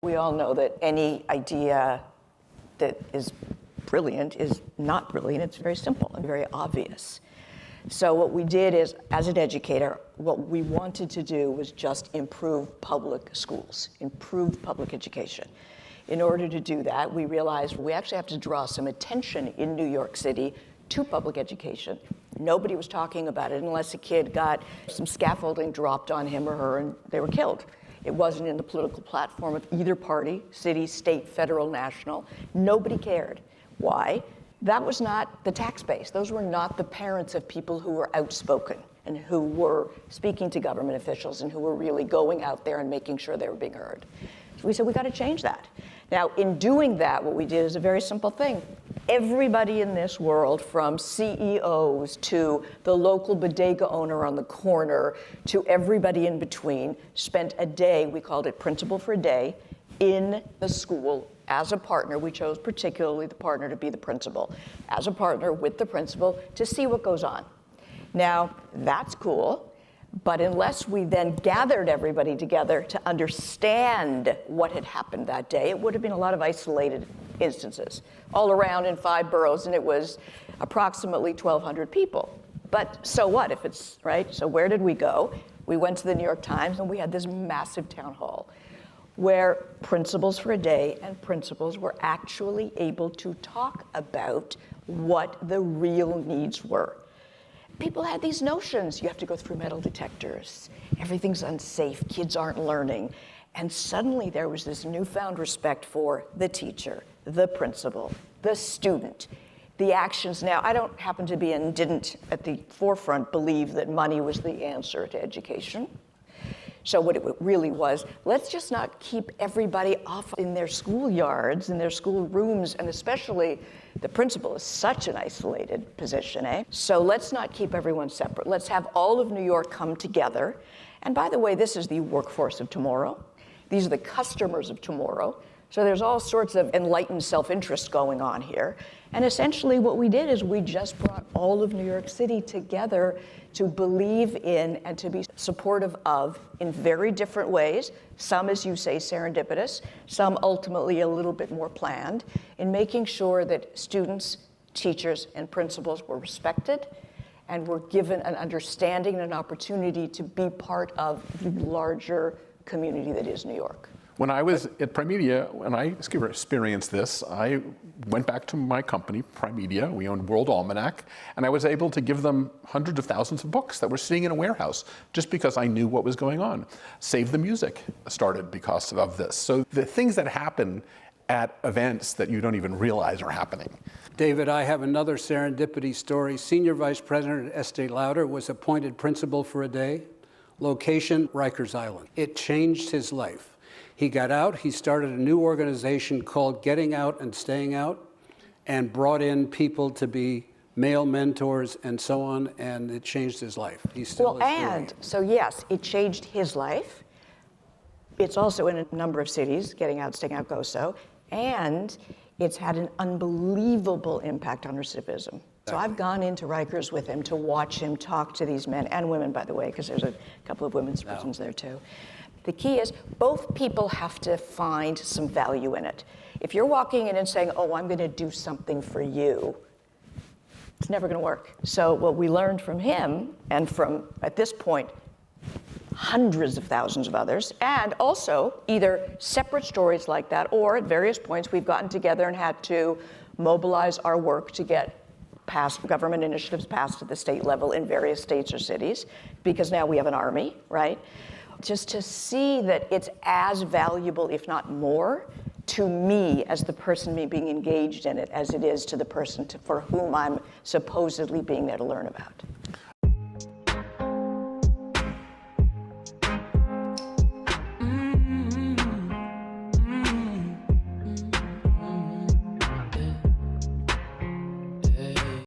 We all know that any idea that is brilliant is not brilliant. It's very simple and very obvious. So what we did is, as an educator, what we wanted to do was just improve public schools, improve public education. In order to do that, we realized we actually have to draw some attention in New York City to public education. Nobody was talking about it unless a kid got some scaffolding dropped on him or her and they were killed. It wasn't in the political platform of either party, city, state, federal, national. Nobody cared. Why? That was not the tax base. Those were not the parents of people who were outspoken and who were speaking to government officials and who were really going out there and making sure they were being heard. So we said, we got to change that. Now, in doing that, what we did is a very simple thing. Everybody in this world, from CEOs to the local bodega owner on the corner to everybody in between, spent a day, we called it Principal for a Day, in the school as a partner. We chose particularly the partner to be the principal, as a partner with the principal to see what goes on. Now, that's cool. But unless we then gathered everybody together to understand what had happened that day, it would have been a lot of isolated instances all around in 5 boroughs, and it was approximately 1,200 people. But so what if it's, right? So where did we go? We went to the New York Times, and we had this massive town hall where Principals for a Day and principals were actually able to talk about what the real needs were. People had these notions. You have to go through metal detectors. Everything's unsafe. Kids aren't learning. And suddenly there was this newfound respect for the teacher, the principal, the student, the actions. Now, I don't happen to be and didn't at the forefront believe that money was the answer to education. So what it really was, let's just not keep everybody off in their schoolyards, in their school rooms, and especially the principal is such an isolated position, eh? So let's not keep everyone separate. Let's have all of New York come together. And by the way, this is the workforce of tomorrow. These are the customers of tomorrow. So there's all sorts of enlightened self-interest going on here. And essentially what we did is we just brought all of New York City together to believe in and to be supportive of in very different ways. Some, as you say, serendipitous, some ultimately a little bit more planned, in making sure that students, teachers, and principals were respected and were given an understanding and an opportunity to be part of the larger community that is New York. When I was at Primedia, when I experienced this, I went back to my company, Primedia. We owned World Almanac, and I was able to give them hundreds of thousands of books that were sitting in a warehouse just because I knew what was going on. Save the Music started because of this. So the things that happen at events that you don't even realize are happening. David, I have another serendipity story. Senior Vice President at Estee Lauder was appointed principal for a day. Location, Rikers Island. It changed his life. He got out, he started a new organization called Getting Out and Staying Out, and brought in people to be male mentors and so on, and it changed his life. He still is doing it. So yes, it changed his life. It's also in a number of cities, Getting Out, Staying Out goes so, and it's had an unbelievable impact on recidivism. So I've gone into Rikers with him to watch him talk to these men, and women, by the way, because there's a couple of women's prisons there too. The key is both people have to find some value in it. If you're walking in and saying, oh, I'm going to do something for you, it's never going to work. So what we learned from him, and from, at this point, hundreds of thousands of others, and also either separate stories like that, or at various points we've gotten together and had to mobilize our work to get past government initiatives passed at the state level in various states or cities, because now we have an army, right? Just to see that it's as valuable, if not more, to me as the person being engaged in it as it is to the person for whom I'm supposedly being there to learn about.